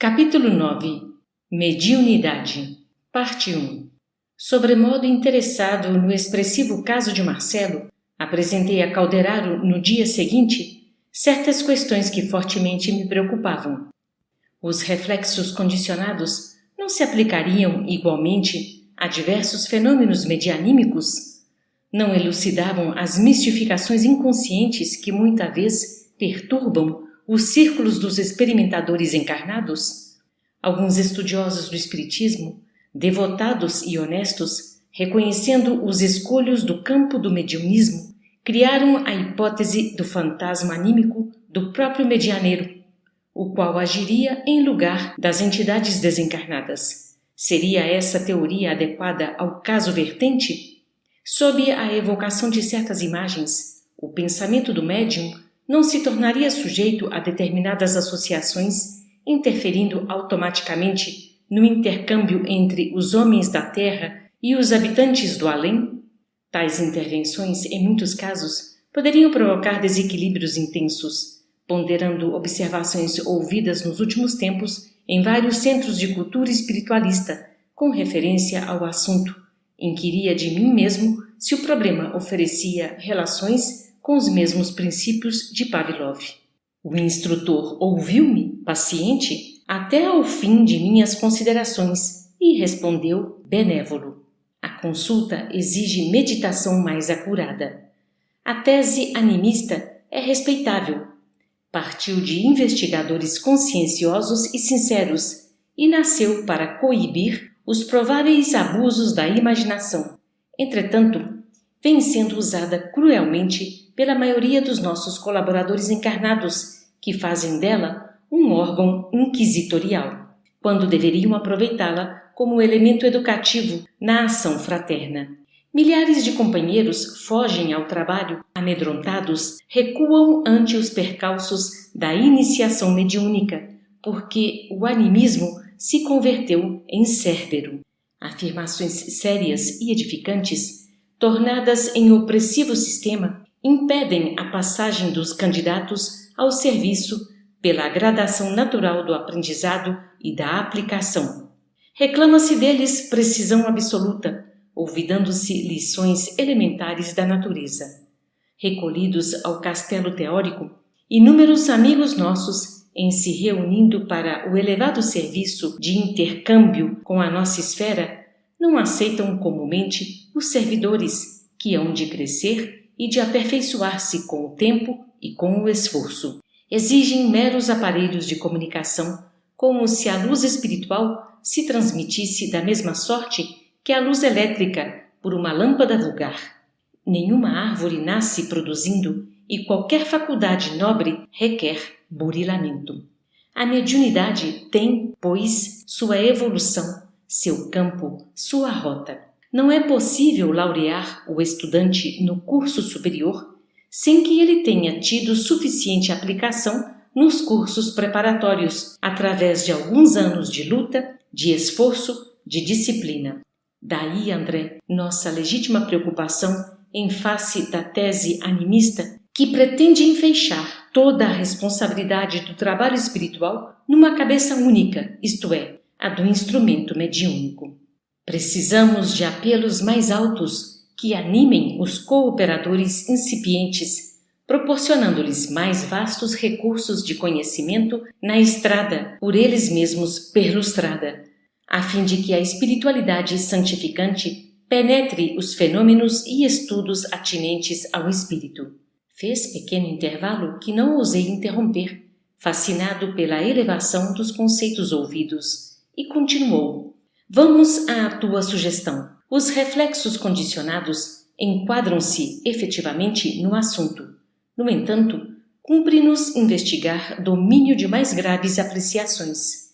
Capítulo 9. Mediunidade. Parte 1. Sobremodo interessado no expressivo caso de Marcelo, apresentei a Calderaro no dia seguinte certas questões que fortemente me preocupavam. Os reflexos condicionados não se aplicariam igualmente a diversos fenômenos medianímicos? Não elucidavam as mistificações inconscientes que muita vez perturbam os círculos dos experimentadores encarnados? Alguns estudiosos do espiritismo, devotados e honestos, reconhecendo os escolhos do campo do mediunismo, criaram a hipótese do fantasma anímico do próprio medianeiro, o qual agiria em lugar das entidades desencarnadas. Seria essa teoria adequada ao caso vertente? Sob a evocação de certas imagens, o pensamento do médium não se tornaria sujeito a determinadas associações, interferindo automaticamente no intercâmbio entre os homens da Terra e os habitantes do além? Tais intervenções, em muitos casos, poderiam provocar desequilíbrios intensos, ponderando observações ouvidas nos últimos tempos em vários centros de cultura espiritualista, com referência ao assunto. Inquiria de mim mesmo se o problema oferecia relações com os mesmos princípios de Pavlov. O instrutor ouviu-me, paciente, até ao fim de minhas considerações e respondeu benévolo. A consulta exige meditação mais acurada. A tese animista é respeitável. Partiu de investigadores conscienciosos e sinceros e nasceu para coibir os prováveis abusos da imaginação. Entretanto, vem sendo usada cruelmente pela maioria dos nossos colaboradores encarnados, que fazem dela um órgão inquisitorial, quando deveriam aproveitá-la como elemento educativo na ação fraterna. Milhares de companheiros fogem ao trabalho, amedrontados, recuam ante os percalços da iniciação mediúnica, porque o animismo se converteu em Cérbero. Afirmações sérias e edificantes, tornadas em opressivo sistema, impedem a passagem dos candidatos ao serviço pela gradação natural do aprendizado e da aplicação. Reclama-se deles precisão absoluta, olvidando-se lições elementares da natureza. Recolhidos ao castelo teórico, inúmeros amigos nossos, em se reunindo para o elevado serviço de intercâmbio com a nossa esfera, não aceitam comumente os servidores que hão de crescer e de aperfeiçoar-se com o tempo e com o esforço. Exigem meros aparelhos de comunicação, como se a luz espiritual se transmitisse da mesma sorte que a luz elétrica por uma lâmpada vulgar. Nenhuma árvore nasce produzindo e qualquer faculdade nobre requer burilamento. A mediunidade tem, pois, sua evolução, seu campo, sua rota. Não é possível laurear o estudante no curso superior sem que ele tenha tido suficiente aplicação nos cursos preparatórios, através de alguns anos de luta, de esforço, de disciplina. Daí, André, nossa legítima preocupação em face da tese animista que pretende enfeixar toda a responsabilidade do trabalho espiritual numa cabeça única, isto é, a do instrumento mediúnico. Precisamos de apelos mais altos que animem os cooperadores incipientes, proporcionando-lhes mais vastos recursos de conhecimento na estrada por eles mesmos perlustrada, a fim de que a espiritualidade santificante penetre os fenômenos e estudos atinentes ao espírito. Fez pequeno intervalo que não ousei interromper, fascinado pela elevação dos conceitos ouvidos, e continuou. Vamos à tua sugestão. Os reflexos condicionados enquadram-se efetivamente no assunto. No entanto, cumpre-nos investigar domínio de mais graves apreciações.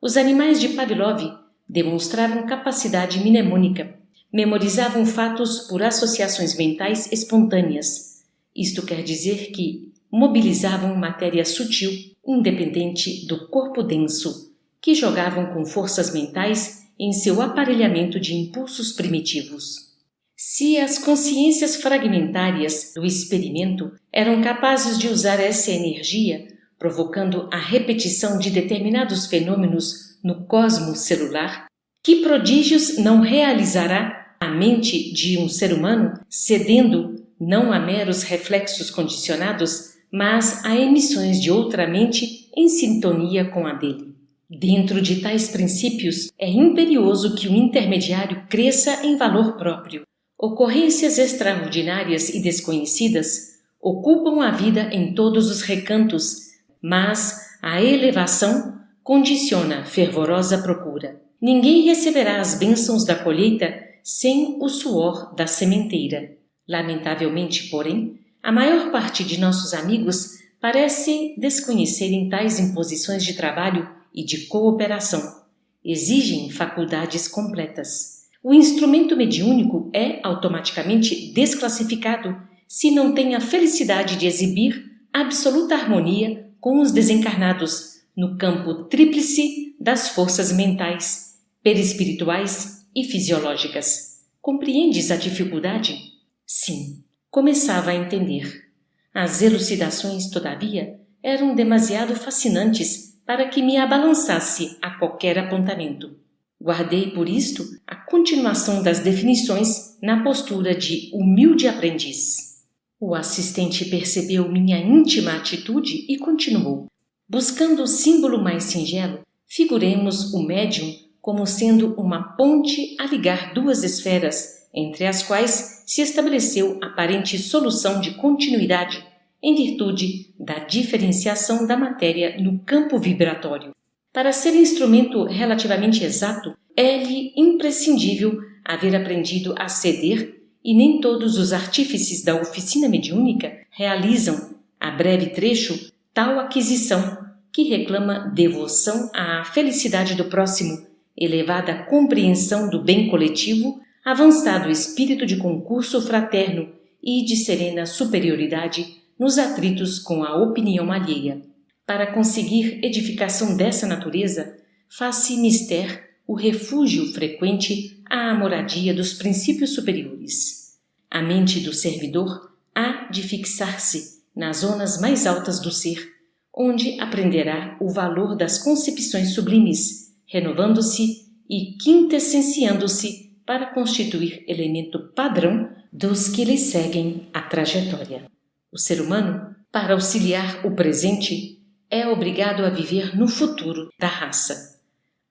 Os animais de Pavlov demonstravam capacidade mnemônica, memorizavam fatos por associações mentais espontâneas. Isto quer dizer que mobilizavam matéria sutil, independente do corpo denso, que jogavam com forças mentais em seu aparelhamento de impulsos primitivos. Se as consciências fragmentárias do experimento eram capazes de usar essa energia, provocando a repetição de determinados fenômenos no cosmos celular? Que prodígios não realizará a mente de um ser humano, cedendo não a meros reflexos condicionados, mas a emissões de outra mente em sintonia com a dele? Dentro de tais princípios, é imperioso que o intermediário cresça em valor próprio. Ocorrências extraordinárias e desconhecidas ocupam a vida em todos os recantos, mas a elevação condiciona fervorosa procura. Ninguém receberá as bênçãos da colheita sem o suor da sementeira. Lamentavelmente, porém, a maior parte de nossos amigos parece desconhecerem tais imposições de trabalho e de cooperação. Exigem faculdades completas. O instrumento mediúnico é automaticamente desclassificado se não tem a felicidade de exibir absoluta harmonia com os desencarnados no campo tríplice das forças mentais, perispirituais e fisiológicas. Compreendes a dificuldade? Sim, começava a entender. As elucidações, todavia, eram demasiado fascinantes para que me abalançasse a qualquer apontamento. Guardei por isto a continuação das definições na postura de humilde aprendiz. O assistente percebeu minha íntima atitude e continuou. Buscando o símbolo mais singelo, figuremos o médium como sendo uma ponte a ligar duas esferas, entre as quais se estabeleceu aparente solução de continuidade em virtude da diferenciação da matéria no campo vibratório. Para ser instrumento relativamente exato, é-lhe imprescindível haver aprendido a ceder, e nem todos os artífices da oficina mediúnica realizam, a breve trecho, tal aquisição que reclama devoção à felicidade do próximo, elevada compreensão do bem coletivo, avançado espírito de concurso fraterno e de serena superioridade nos atritos com a opinião alheia. Para conseguir edificação dessa natureza, faz-se mister o refúgio frequente à moradia dos princípios superiores. A mente do servidor há de fixar-se nas zonas mais altas do ser, onde aprenderá o valor das concepções sublimes, renovando-se e quintessenciando-se para constituir elemento padrão dos que lhe seguem a trajetória. O ser humano, para auxiliar o presente, é obrigado a viver no futuro da raça.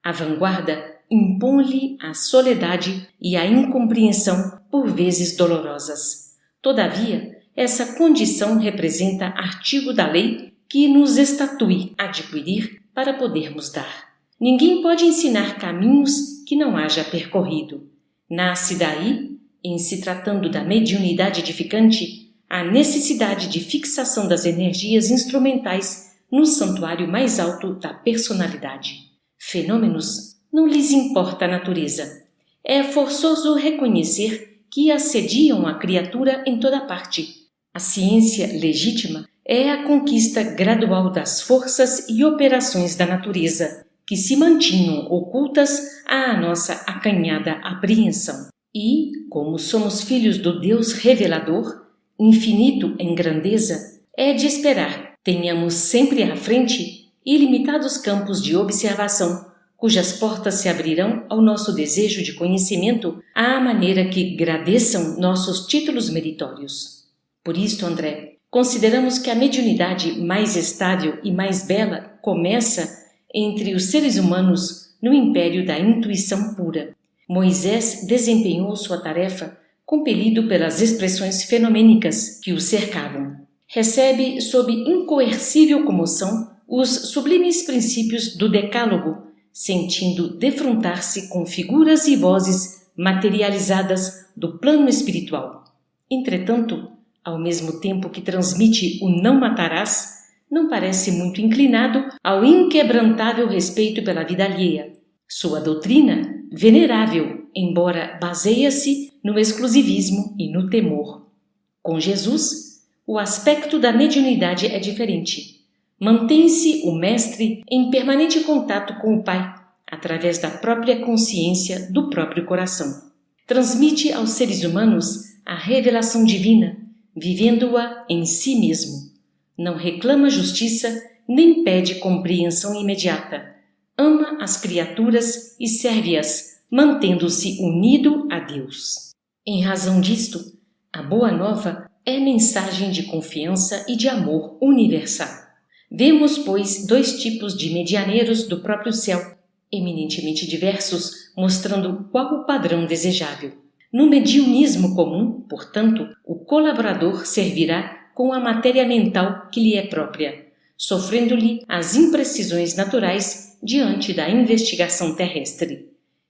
A vanguarda impõe-lhe a soledade e a incompreensão por vezes dolorosas. Todavia, essa condição representa artigo da lei que nos estatue adquirir para podermos dar. Ninguém pode ensinar caminhos que não haja percorrido. Nasce daí, em se tratando da mediunidade edificante, a necessidade de fixação das energias instrumentais no santuário mais alto da personalidade. Fenômenos não lhes importa a natureza. É forçoso reconhecer que assediam a criatura em toda parte. A ciência legítima é a conquista gradual das forças e operações da natureza, que se mantinham ocultas à nossa acanhada apreensão. E, como somos filhos do Deus revelador, infinito em grandeza, é de esperar tenhamos sempre à frente ilimitados campos de observação, cujas portas se abrirão ao nosso desejo de conhecimento à maneira que gradeçam nossos títulos meritórios. Por isto, André, consideramos que a mediunidade mais estável e mais bela começa entre os seres humanos no império da intuição pura. Moisés desempenhou sua tarefa compelido pelas expressões fenomênicas que o cercavam. Recebe sob incoercível comoção os sublimes princípios do Decálogo, sentindo defrontar-se com figuras e vozes materializadas do plano espiritual. Entretanto, ao mesmo tempo que transmite o não matarás, não parece muito inclinado ao inquebrantável respeito pela vida alheia. Sua doutrina, venerável, embora baseia-se no exclusivismo e no temor. Com Jesus, o aspecto da mediunidade é diferente. Mantém-se o mestre em permanente contato com o Pai, através da própria consciência do próprio coração. Transmite aos seres humanos a revelação divina, vivendo-a em si mesmo. Não reclama justiça nem pede compreensão imediata. Ama as criaturas e serve-as, mantendo-se unido a Deus. Em razão disto, a Boa Nova é mensagem de confiança e de amor universal. Vemos, pois, dois tipos de medianeiros do próprio céu, eminentemente diversos, mostrando qual o padrão desejável. No mediunismo comum, portanto, o colaborador servirá com a matéria mental que lhe é própria, sofrendo-lhe as imprecisões naturais diante da investigação terrestre.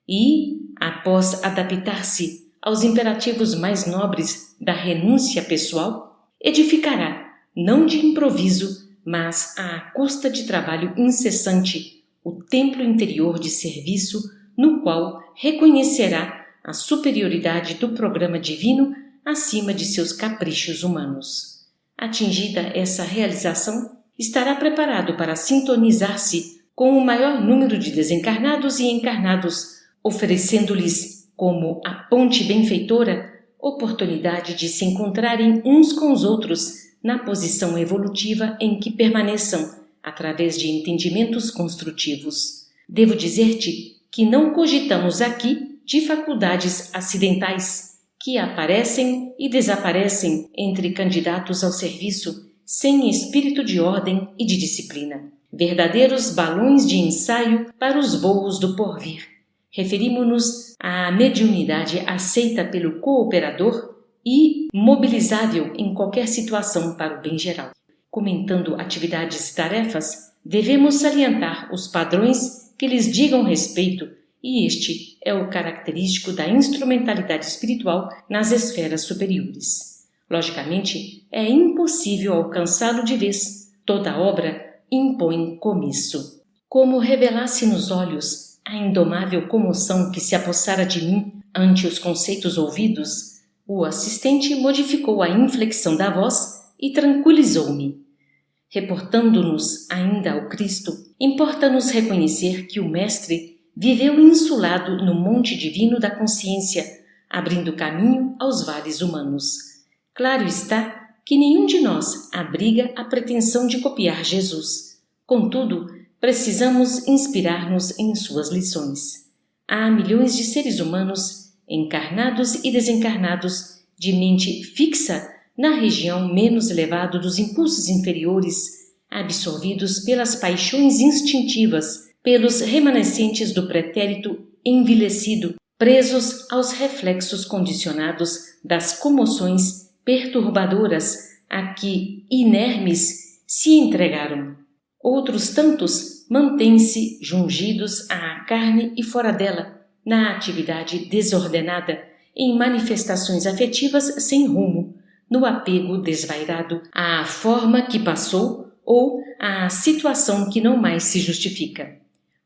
E, após adaptar-se aos imperativos mais nobres da renúncia pessoal, edificará, não de improviso, mas à custa de trabalho incessante, o templo interior de serviço no qual reconhecerá a superioridade do programa divino acima de seus caprichos humanos. Atingida essa realização, estará preparado para sintonizar-se com o maior número de desencarnados e encarnados, oferecendo-lhes, como a ponte benfeitora, oportunidade de se encontrarem uns com os outros na posição evolutiva em que permaneçam, através de entendimentos construtivos. Devo dizer-te que não cogitamos aqui de faculdades acidentais, que aparecem e desaparecem entre candidatos ao serviço, sem espírito de ordem e de disciplina. Verdadeiros balões de ensaio para os voos do porvir. Referimos-nos à mediunidade aceita pelo cooperador e mobilizável em qualquer situação para o bem geral. Comentando atividades e tarefas, devemos salientar os padrões que lhes digam respeito, e este é o característico da instrumentalidade espiritual nas esferas superiores. Logicamente, é impossível alcançá-lo de vez. Toda obra impõe começo. Como revelasse nos olhos a indomável comoção que se apossara de mim ante os conceitos ouvidos, o assistente modificou a inflexão da voz e tranquilizou-me. Reportando-nos ainda ao Cristo, importa-nos reconhecer que o Mestre viveu insulado no monte divino da consciência, abrindo caminho aos vales humanos. Claro está que nenhum de nós abriga a pretensão de copiar Jesus. Contudo, precisamos inspirar-nos em suas lições. Há milhões de seres humanos, encarnados e desencarnados, de mente fixa na região menos elevada dos impulsos inferiores, absorvidos pelas paixões instintivas, pelos remanescentes do pretérito envilecido, presos aos reflexos condicionados das comoções perturbadoras a que, inermes, se entregaram. Outros tantos mantêm-se jungidos à carne e fora dela, na atividade desordenada, em manifestações afetivas sem rumo, no apego desvairado à forma que passou ou à situação que não mais se justifica.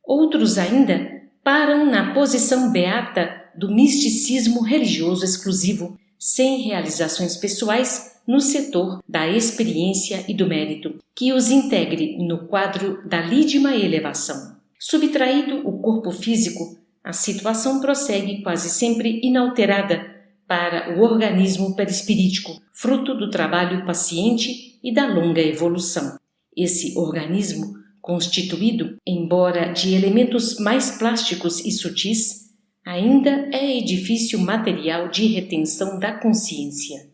Outros ainda param na posição beata do misticismo religioso exclusivo, sem realizações pessoais no setor da experiência e do mérito, que os integre no quadro da lídima elevação. Subtraído o corpo físico, a situação prossegue quase sempre inalterada para o organismo perispirítico, fruto do trabalho paciente e da longa evolução. Esse organismo, constituído, embora de elementos mais plásticos e sutis, ainda é edifício material de retenção da consciência.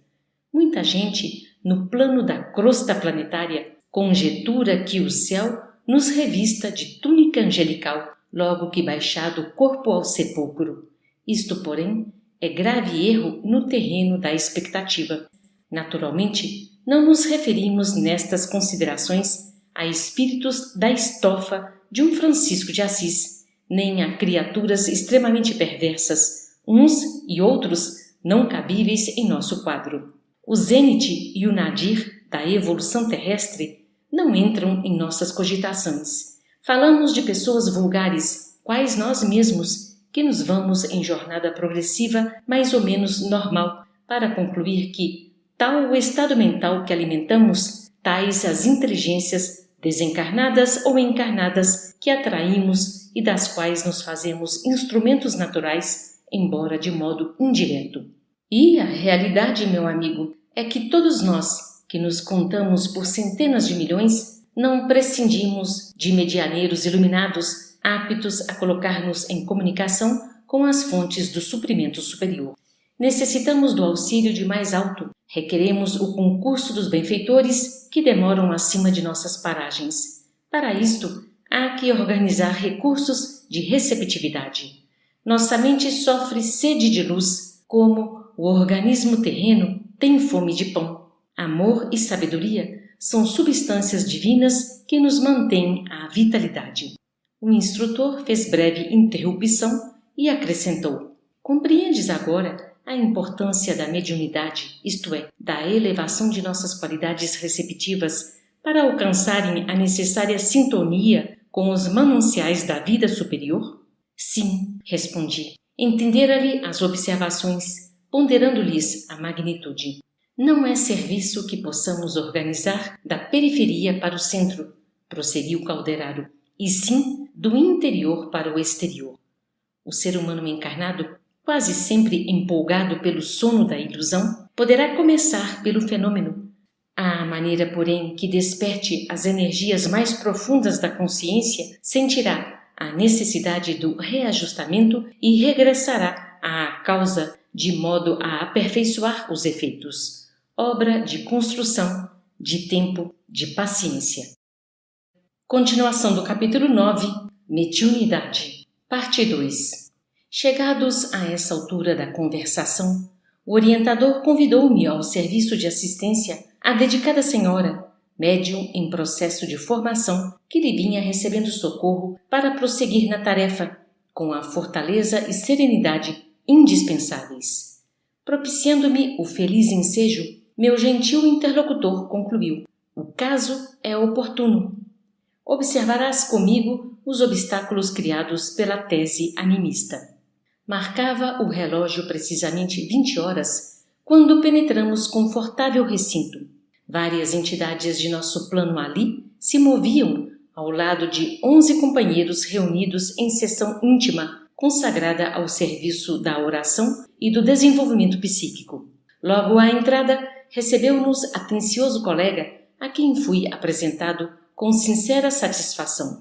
Muita gente, no plano da crosta planetária, conjetura que o céu nos revista de túnica angelical, logo que baixado o corpo ao sepulcro. Isto, porém, é grave erro no terreno da expectativa. Naturalmente, não nos referimos nestas considerações a espíritos da estofa de um Francisco de Assis, nem a criaturas extremamente perversas, uns e outros não cabíveis em nosso quadro. O zênite e o nadir da evolução terrestre não entram em nossas cogitações. Falamos de pessoas vulgares, quais nós mesmos, que nos vamos em jornada progressiva mais ou menos normal, para concluir que, tal o estado mental que alimentamos, tais as inteligências desencarnadas ou encarnadas que atraímos e das quais nos fazemos instrumentos naturais, embora de modo indireto. E a realidade, meu amigo, é que todos nós, que nos contamos por centenas de milhões, Não prescindimos de medianeiros iluminados aptos a colocar-nos em comunicação com as fontes do suprimento superior. Necessitamos do auxílio de mais alto, requeremos o concurso dos benfeitores que demoram acima de nossas paragens. Para isto, há que organizar recursos de receptividade. Nossa mente sofre sede de luz, como o organismo terreno tem fome de pão. Amor e sabedoria são substâncias divinas que nos mantêm à vitalidade. O instrutor fez breve interrupção e acrescentou: compreendes agora a importância da mediunidade, isto é, da elevação de nossas qualidades receptivas para alcançarem a necessária sintonia com os mananciais da vida superior? Sim, respondi. Entendera-lhe as observações, ponderando-lhes a magnitude. Não é serviço que possamos organizar da periferia para o centro, prosseguiu Calderaro, e sim do interior para o exterior. O ser humano encarnado, quase sempre empolgado pelo sono da ilusão, poderá começar pelo fenômeno. À maneira, porém, que desperte as energias mais profundas da consciência, sentirá a necessidade do reajustamento e regressará à causa de modo a aperfeiçoar os efeitos. Obra de construção, de tempo, de paciência. Continuação do capítulo 9, Mediunidade, parte 2. Chegados a essa altura da conversação, o orientador convidou-me ao serviço de assistência à dedicada senhora, médium em processo de formação, que lhe vinha recebendo socorro para prosseguir na tarefa, com a fortaleza e serenidade indispensáveis. Propiciando-me o feliz ensejo, meu gentil interlocutor concluiu: o caso é oportuno. Observarás comigo os obstáculos criados pela tese animista. Marcava o relógio precisamente 20 horas quando penetramos confortável recinto. Várias entidades de nosso plano ali se moviam ao lado de 11 companheiros reunidos em sessão íntima consagrada ao serviço da oração e do desenvolvimento psíquico. Logo à entrada, recebeu-nos atencioso colega, a quem fui apresentado com sincera satisfação.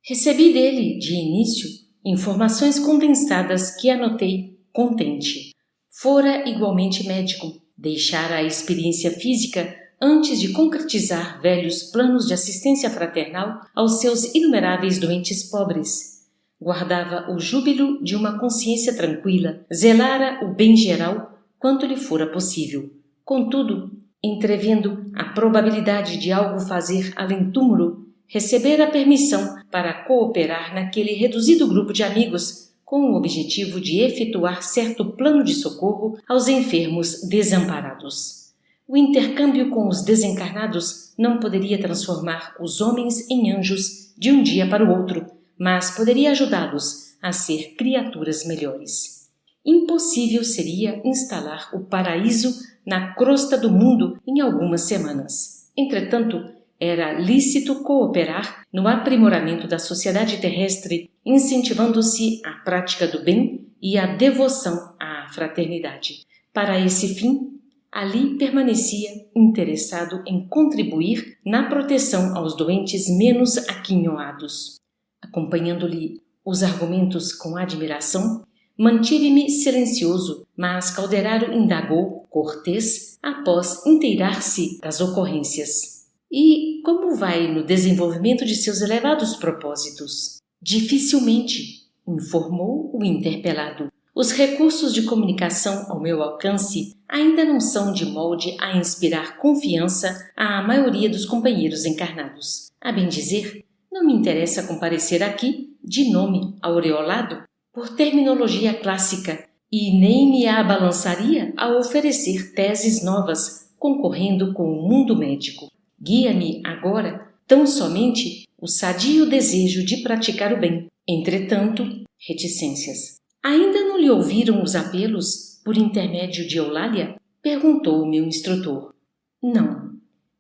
Recebi dele, de início, informações condensadas que anotei contente. Fora igualmente médico, deixara a experiência física antes de concretizar velhos planos de assistência fraternal aos seus inumeráveis doentes pobres. Guardava o júbilo de uma consciência tranquila, zelara o bem geral quanto lhe fora possível. Contudo, entrevendo a probabilidade de algo fazer além-túmulo, recebera a permissão para cooperar naquele reduzido grupo de amigos com o objetivo de efetuar certo plano de socorro aos enfermos desamparados. O intercâmbio com os desencarnados não poderia transformar os homens em anjos de um dia para o outro, mas poderia ajudá-los a ser criaturas melhores. Impossível seria instalar o paraíso na crosta do mundo em algumas semanas. Entretanto, era lícito cooperar no aprimoramento da sociedade terrestre, incentivando-se a prática do bem e a devoção à fraternidade. Para esse fim, ali permanecia interessado em contribuir na proteção aos doentes menos aquinhoados. Acompanhando-lhe os argumentos com admiração, mantive-me silencioso, mas Calderaro indagou, cortês, após inteirar-se das ocorrências. E como vai no desenvolvimento de seus elevados propósitos? Dificilmente, informou o interpelado. Os recursos de comunicação ao meu alcance ainda não são de molde a inspirar confiança à maioria dos companheiros encarnados. A bem dizer, não me interessa comparecer aqui, de nome aureolado, por terminologia clássica, e nem me abalançaria a oferecer teses novas, concorrendo com o mundo médico. Guia-me agora tão somente o sadio desejo de praticar o bem. Entretanto, reticências. Ainda não lhe ouviram os apelos por intermédio de Eulália? Perguntou o meu instrutor. Não,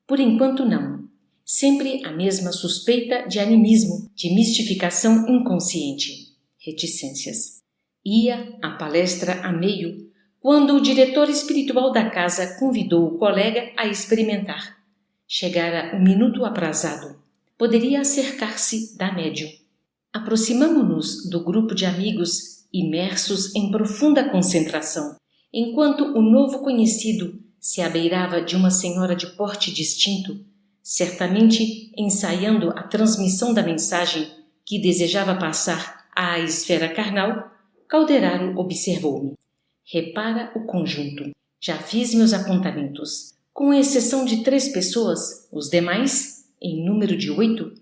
por enquanto não. Sempre a mesma suspeita de animismo, de mistificação inconsciente. Reticências. Ia à palestra a meio, quando o diretor espiritual da casa convidou o colega a experimentar. Chegara um minuto aprazado. poderia acercar-se da médium. Aproximamo-nos do grupo de amigos imersos em profunda concentração, enquanto o novo conhecido se abeirava de uma senhora de porte distinto, certamente ensaiando a transmissão da mensagem que desejava passar à esfera carnal. Calderaro observou-me. Repara o conjunto. Já fiz meus apontamentos. Com exceção de 3 pessoas, os demais, em número de 8,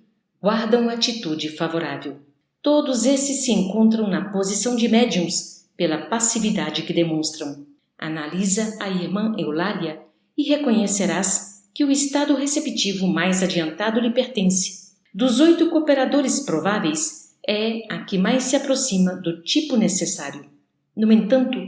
guardam atitude favorável. Todos esses se encontram na posição de médiuns pela passividade que demonstram. Analisa a irmã Eulália e reconhecerás que o estado receptivo mais adiantado lhe pertence. Dos 8 cooperadores prováveis, é a que mais se aproxima do tipo necessário. No entanto,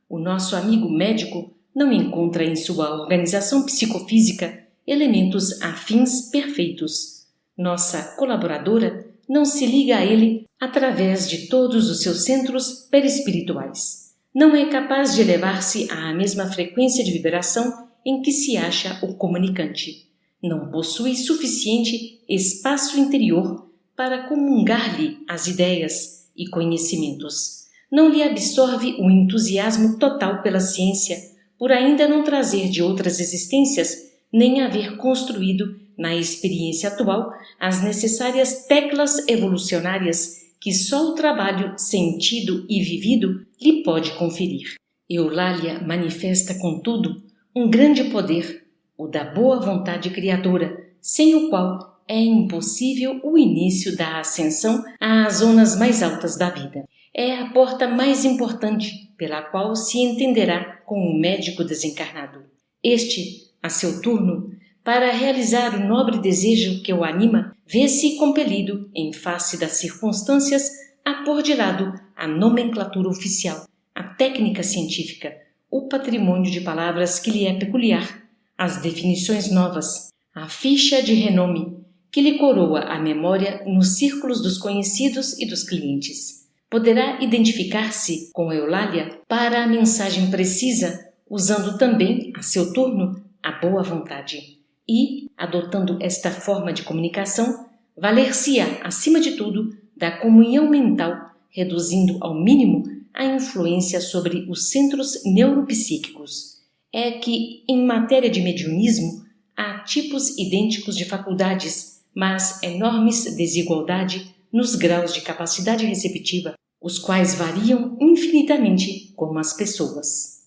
o nosso amigo médico não encontra em sua organização psicofísica elementos afins perfeitos. Nossa colaboradora não se liga a ele através de todos os seus centros perispirituais. Não é capaz de elevar-se à mesma frequência de vibração em que se acha o comunicante. Não possui suficiente espaço interior para comungar-lhe as ideias e conhecimentos. Não lhe absorve o entusiasmo total pela ciência, por ainda não trazer de outras existências, nem haver construído, na experiência atual, as necessárias teclas evolucionárias que só o trabalho sentido e vivido lhe pode conferir. Eulália manifesta, contudo, um grande poder, o da boa vontade criadora, sem o qual é impossível o início da ascensão às zonas mais altas da vida. É a porta mais importante pela qual se entenderá com o médico desencarnado. Este, a seu turno, para realizar o nobre desejo que o anima, vê-se compelido, em face das circunstâncias, a pôr de lado a nomenclatura oficial, a técnica científica, o patrimônio de palavras que lhe é peculiar, as definições novas, a ficha de renome que lhe coroa a memória nos círculos dos conhecidos e dos clientes. Poderá identificar-se com Eulália para a mensagem precisa, usando também, a seu turno, a boa vontade. E, adotando esta forma de comunicação, valer-se-á, acima de tudo, da comunhão mental, reduzindo ao mínimo a influência sobre os centros neuropsíquicos. É que, em matéria de mediunismo, há tipos idênticos de faculdades, mas enormes desigualdade nos graus de capacidade receptiva, os quais variam infinitamente como as pessoas.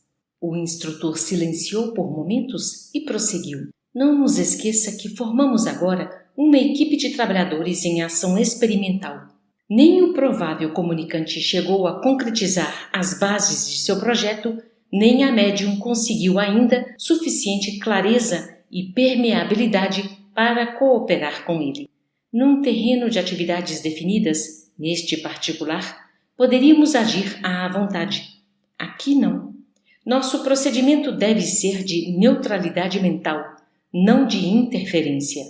O instrutor silenciou por momentos e prosseguiu. Não nos esqueça que formamos agora uma equipe de trabalhadores em ação experimental. Nem o provável comunicante chegou a concretizar as bases de seu projeto, nem a médium conseguiu ainda suficiente clareza e permeabilidade para cooperar com ele. Num terreno de atividades definidas, neste particular, poderíamos agir à vontade. Aqui não. Nosso procedimento deve ser de neutralidade mental, não de interferência.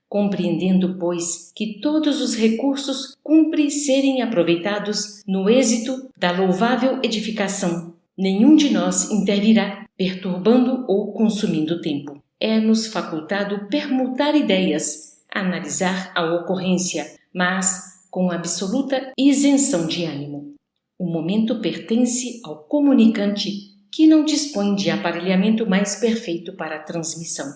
Compreendendo, pois, que todos os recursos cumpre serem aproveitados no êxito da louvável edificação, nenhum de nós intervirá, perturbando ou consumindo tempo. É-nos facultado permutar ideias, analisar a ocorrência, mas com absoluta isenção de ânimo. O momento pertence ao comunicante, que não dispõe de aparelhamento mais perfeito para a transmissão.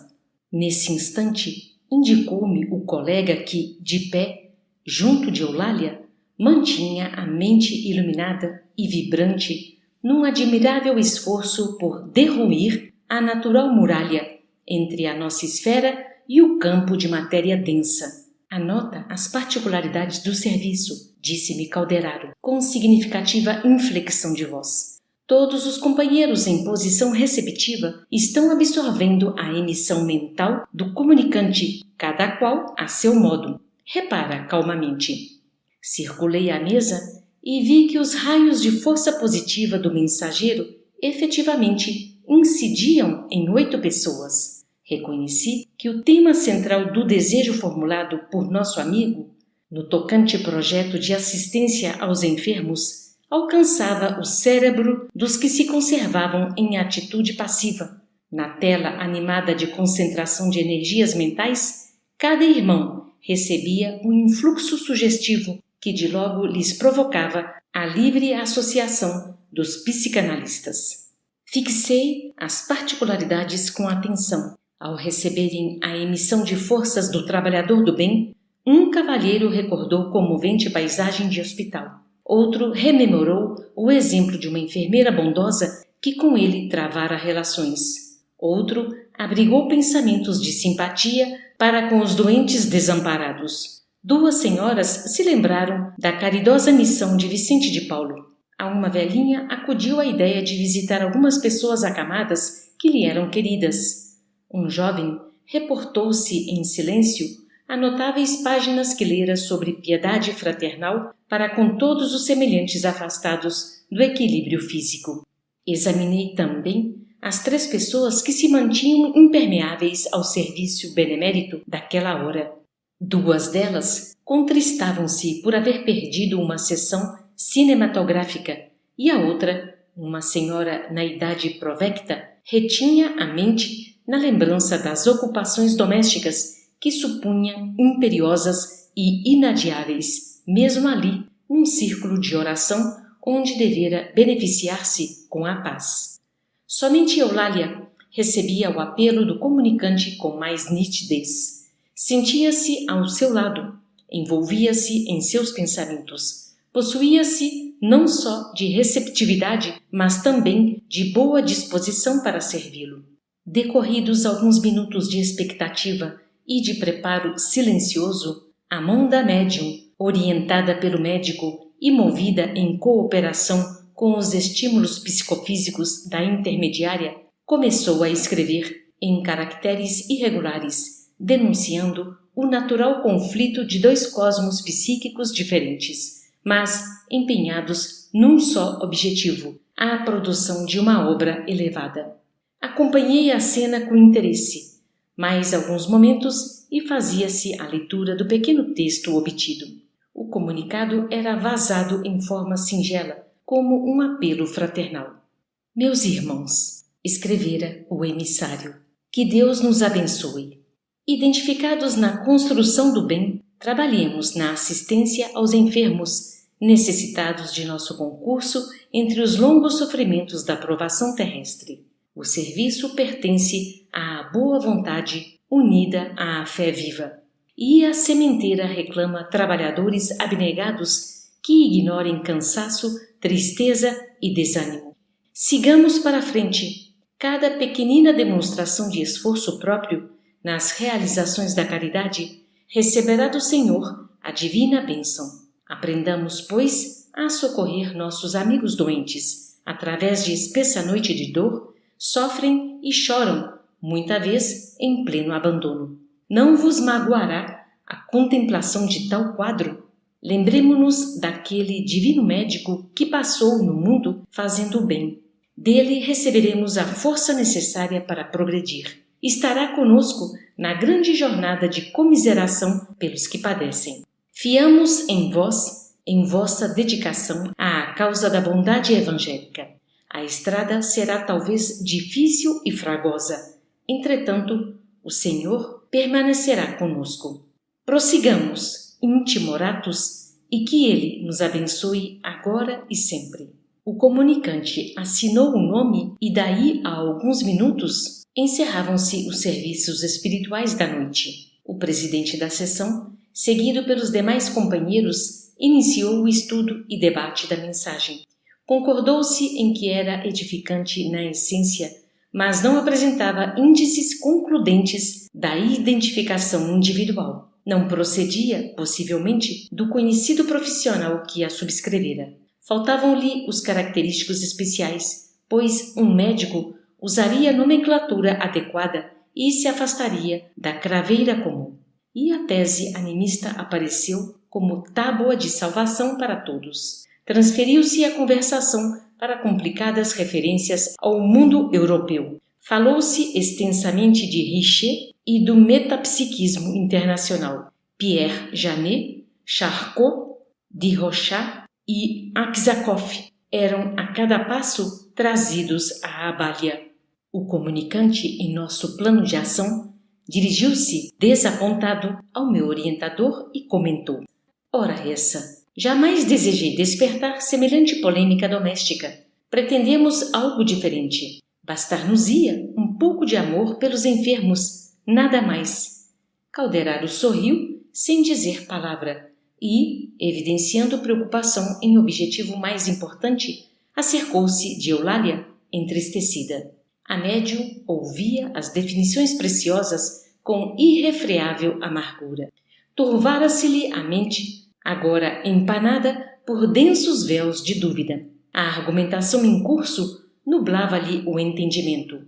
Nesse instante, indicou-me o colega que, de pé, junto de Eulália, mantinha a mente iluminada e vibrante num admirável esforço por derruir a natural muralha entre a nossa esfera e o campo de matéria densa. Anota as particularidades do serviço, disse-me Calderaro, com significativa inflexão de voz. Todos os companheiros em posição receptiva estão absorvendo a emissão mental do comunicante, cada qual a seu modo. Repara calmamente. Circulei a mesa e vi que os raios de força positiva do mensageiro efetivamente incidiam em 8 pessoas. Reconheci que o tema central do desejo formulado por nosso amigo, no tocante projeto de assistência aos enfermos, alcançava o cérebro dos que se conservavam em atitude passiva. Na tela animada de concentração de energias mentais, cada irmão recebia um influxo sugestivo que de logo lhes provocava a livre associação dos psicanalistas. Fixei as particularidades com atenção. Ao receberem a emissão de forças do trabalhador do bem, um cavalheiro recordou comovente paisagem de hospital. Outro rememorou o exemplo de uma enfermeira bondosa que com ele travara relações. Outro abrigou pensamentos de simpatia para com os doentes desamparados. Duas senhoras se lembraram da caridosa missão de Vicente de Paulo. A uma velhinha acudiu a ideia de visitar algumas pessoas acamadas que lhe eram queridas. Um jovem reportou-se em silêncio a notáveis páginas que lera sobre piedade fraternal para com todos os semelhantes afastados do equilíbrio físico. Examinei também as 3 pessoas que se mantinham impermeáveis ao serviço benemérito daquela hora. 2 delas contristavam-se por haver perdido uma sessão cinematográfica e a outra, uma senhora na idade provecta, retinha a mente na lembrança das ocupações domésticas que supunha imperiosas e inadiáveis, mesmo ali, num círculo de oração onde devera beneficiar-se com a paz. Somente Eulália recebia o apelo do comunicante com mais nitidez. Sentia-se ao seu lado, envolvia-se em seus pensamentos, possuía-se não só de receptividade, mas também de boa disposição para servi-lo. Decorridos alguns minutos de expectativa e de preparo silencioso, a mão da médium, orientada pelo médico e movida em cooperação com os estímulos psicofísicos da intermediária, começou a escrever em caracteres irregulares, denunciando o natural conflito de 2 cosmos psíquicos diferentes, mas empenhados num só objetivo, a produção de uma obra elevada. Acompanhei a cena com interesse, mais alguns momentos e fazia-se a leitura do pequeno texto obtido. O comunicado era vazado em forma singela, como um apelo fraternal. Meus irmãos, escrevera o emissário, que Deus nos abençoe. Identificados na construção do bem, trabalhemos na assistência aos enfermos, necessitados de nosso concurso entre os longos sofrimentos da provação terrestre. O serviço pertence à boa vontade unida à fé viva. E a sementeira reclama trabalhadores abnegados que ignorem cansaço, tristeza e desânimo. Sigamos para a frente. Cada pequenina demonstração de esforço próprio nas realizações da caridade receberá do Senhor a divina bênção. Aprendamos, pois, a socorrer nossos amigos doentes. Através de espessa noite de dor, sofrem e choram, muita vez em pleno abandono. Não vos magoará a contemplação de tal quadro? Lembremo-nos daquele divino médico que passou no mundo fazendo o bem. Dele receberemos a força necessária para progredir. Estará conosco na grande jornada de comiseração pelos que padecem. Fiamos em vós, em vossa dedicação à causa da bondade evangélica. A estrada será talvez difícil e fragosa. Entretanto, o Senhor permanecerá conosco. Prossigamos, intimoratus, e que Ele nos abençoe agora e sempre. O comunicante assinou o nome e daí a alguns minutos encerravam-se os serviços espirituais da noite. O presidente da sessão, seguido pelos demais companheiros, iniciou o estudo e debate da mensagem. Concordou-se em que era edificante na essência, mas não apresentava índices concludentes da identificação individual. Não procedia, possivelmente, do conhecido profissional que a subscrevera. Faltavam-lhe os característicos especiais, pois um médico usaria a nomenclatura adequada e se afastaria da craveira comum. E a tese animista apareceu como tábua de salvação para todos. Transferiu-se a conversação para complicadas referências ao mundo europeu. Falou-se extensamente de Richer e do metapsiquismo internacional. Pierre Janet, Charcot, de Rochat e Aksakoff eram a cada passo trazidos à abalha. O comunicante em nosso plano de ação Dirigiu-se, desapontado, ao meu orientador e comentou: ora essa, jamais desejei despertar semelhante polêmica doméstica. Pretendemos algo diferente. Bastar-nos-ia um pouco de amor pelos enfermos, nada mais. Calderaro sorriu, sem dizer palavra, e, evidenciando preocupação em objetivo mais importante, acercou-se de Eulália, entristecida. A médium ouvia as definições preciosas com irrefreável amargura. Turvara-se-lhe a mente, agora empanada por densos véus de dúvida. A argumentação em curso nublava-lhe o entendimento.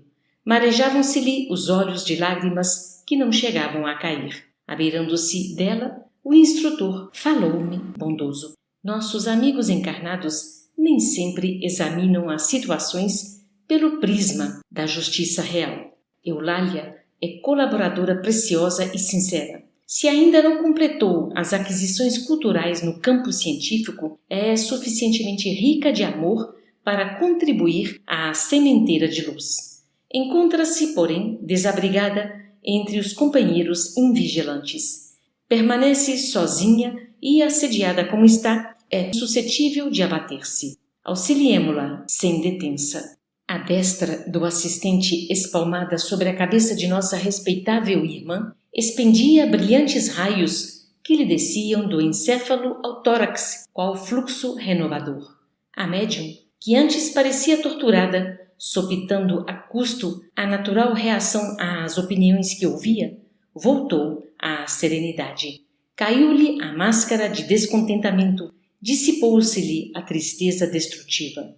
Marejavam-se-lhe os olhos de lágrimas que não chegavam a cair. Abeirando-se dela, o instrutor falou-me bondoso. Nossos amigos encarnados nem sempre examinam as situações pelo prisma da justiça real. Eulália é colaboradora preciosa e sincera. Se ainda não completou as aquisições culturais no campo científico, é suficientemente rica de amor para contribuir à sementeira de luz. Encontra-se, porém, desabrigada entre os companheiros invigilantes. Permanece sozinha e, assediada como está, é suscetível de abater-se. Auxiliemo-la sem detença. A destra do assistente, espalmada sobre a cabeça de nossa respeitável irmã, expendia brilhantes raios que lhe desciam do encéfalo ao tórax, qual fluxo renovador. A médium, que antes parecia torturada, sopitando a custo a natural reação às opiniões que ouvia, voltou à serenidade. Caiu-lhe a máscara de descontentamento, dissipou-se-lhe a tristeza destrutiva.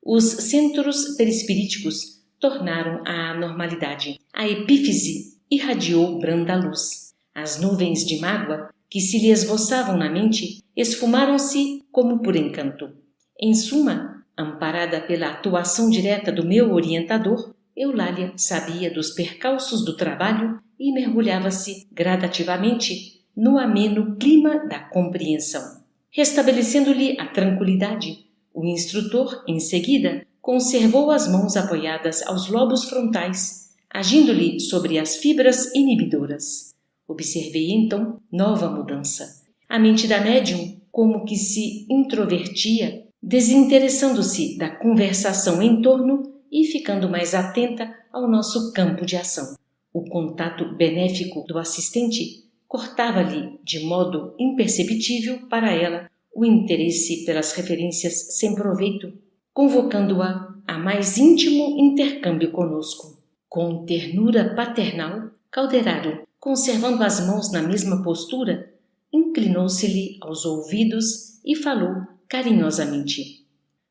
Os centros perispiríticos tornaram à normalidade. A epífise irradiou branda luz. As nuvens de mágoa que se lhe esboçavam na mente esfumaram-se como por encanto. Em suma, amparada pela atuação direta do meu orientador, Eulália sabia dos percalços do trabalho e mergulhava-se gradativamente no ameno clima da compreensão. Restabelecendo-lhe a tranquilidade, o instrutor, em seguida, conservou as mãos apoiadas aos lobos frontais, agindo-lhe sobre as fibras inibidoras. Observei então nova mudança. A mente da médium como que se introvertia, desinteressando-se da conversação em torno e ficando mais atenta ao nosso campo de ação. O contato benéfico do assistente cortava-lhe, de modo imperceptível para ela, o interesse pelas referências sem proveito, convocando-a a mais íntimo intercâmbio conosco. Com ternura paternal, Calderaro, conservando as mãos na mesma postura, inclinou-se-lhe aos ouvidos e falou carinhosamente: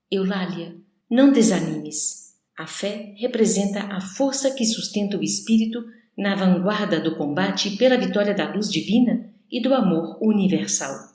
Eulália, não desanimes. A fé representa a força que sustenta o espírito na vanguarda do combate pela vitória da luz divina e do amor universal.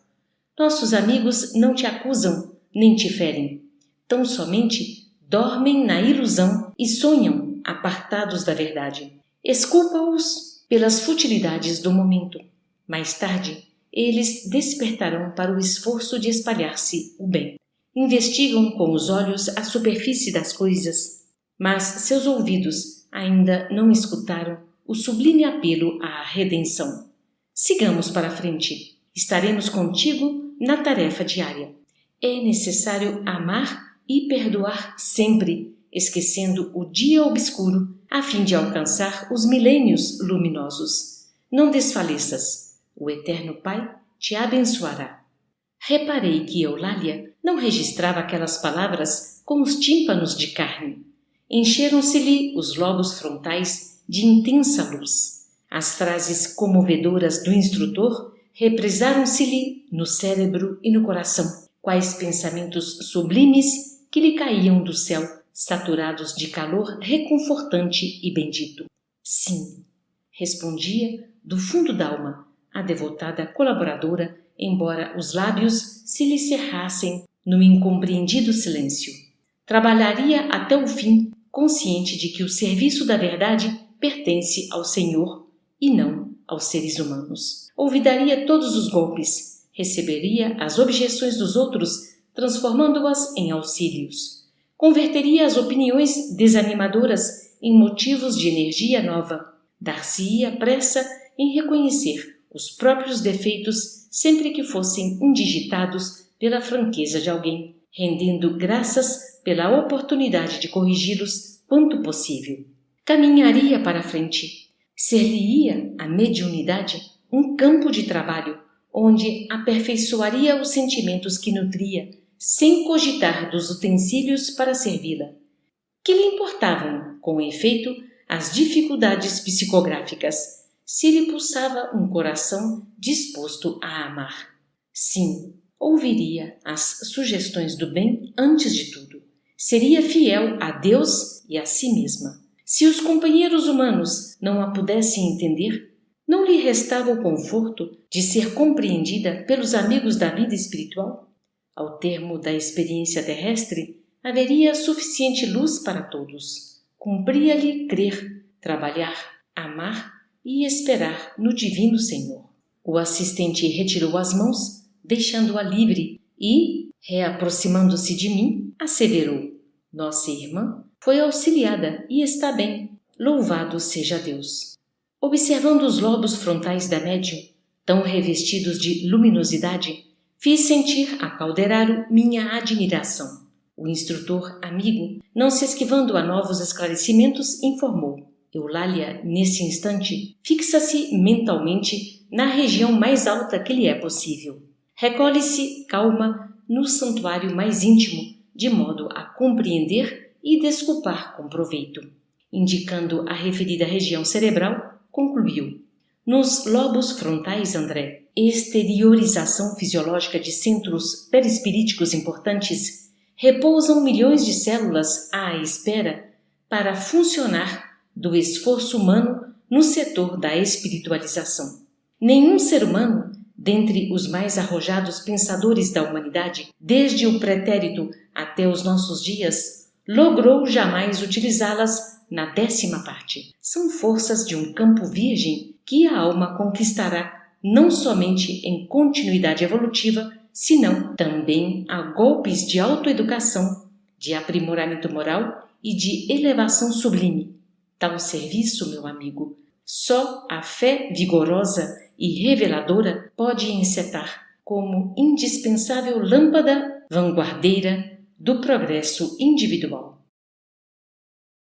Nossos amigos não te acusam nem te ferem, tão somente dormem na ilusão e sonham apartados da verdade. Esculpa-os pelas futilidades do momento. Mais tarde, eles despertarão para o esforço de espalhar-se o bem. Investigam com os olhos a superfície das coisas, mas seus ouvidos ainda não escutaram o sublime apelo à redenção. Sigamos para frente. Estaremos contigo na tarefa diária. É necessário amar e perdoar sempre, esquecendo o dia obscuro, a fim de alcançar os milênios luminosos. Não desfaleças. O Eterno Pai te abençoará. Reparei que Eulália não registrava aquelas palavras com os tímpanos de carne. Encheram-se-lhe os lobos frontais de intensa luz. As frases comovedoras do instrutor represaram-se-lhe no cérebro e no coração, quais pensamentos sublimes que lhe caíam do céu, saturados de calor reconfortante e bendito. Sim, respondia do fundo d'alma a devotada colaboradora, embora os lábios se lhe cerrassem no incompreendido silêncio. Trabalharia até o fim, consciente de que o serviço da verdade pertence ao Senhor e não aos seres humanos. Olvidaria todos os golpes, receberia as objeções dos outros, transformando-as em auxílios. Converteria as opiniões desanimadoras em motivos de energia nova. Dar-se-ia pressa em reconhecer os próprios defeitos sempre que fossem indigitados pela franqueza de alguém, rendendo graças pela oportunidade de corrigi-los quanto possível. Caminharia para a frente. Ser-lhe-ia a mediunidade um campo de trabalho, onde aperfeiçoaria os sentimentos que nutria, sem cogitar dos utensílios para servi-la. Que lhe importavam, com efeito, as dificuldades psicográficas, se lhe pulsava um coração disposto a amar? Sim, ouviria as sugestões do bem antes de tudo. Seria fiel a Deus e a si mesma. Se os companheiros humanos não a pudessem entender, não lhe restava o conforto de ser compreendida pelos amigos da vida espiritual? Ao termo da experiência terrestre, haveria suficiente luz para todos. Cumpria-lhe crer, trabalhar, amar e esperar no Divino Senhor. O assistente retirou as mãos, deixando-a livre, e, reaproximando-se de mim, asseverou: Nossa irmã foi auxiliada e está bem. Louvado seja Deus. Observando os lobos frontais da médium, tão revestidos de luminosidade, fiz sentir a Calderaro minha admiração. O instrutor amigo, não se esquivando a novos esclarecimentos, informou: Eulália, nesse instante, fixa-se mentalmente na região mais alta que lhe é possível. Recolhe-se, calma, no santuário mais íntimo, de modo a compreender e desculpar com proveito. Indicando a referida região cerebral, concluiu: Nos lobos frontais, André, exteriorização fisiológica de centros perispiríticos importantes, repousam milhões de células à espera para funcionar do esforço humano no setor da espiritualização. Nenhum ser humano, dentre os mais arrojados pensadores da humanidade, desde o pretérito até os nossos dias, logrou jamais utilizá-las na 10ª parte. São forças de um campo virgem que a alma conquistará não somente em continuidade evolutiva, senão também a golpes de autoeducação, de aprimoramento moral e de elevação sublime. Tal serviço, meu amigo, só a fé vigorosa e reveladora pode encetar como indispensável lâmpada vanguardeira do progresso individual.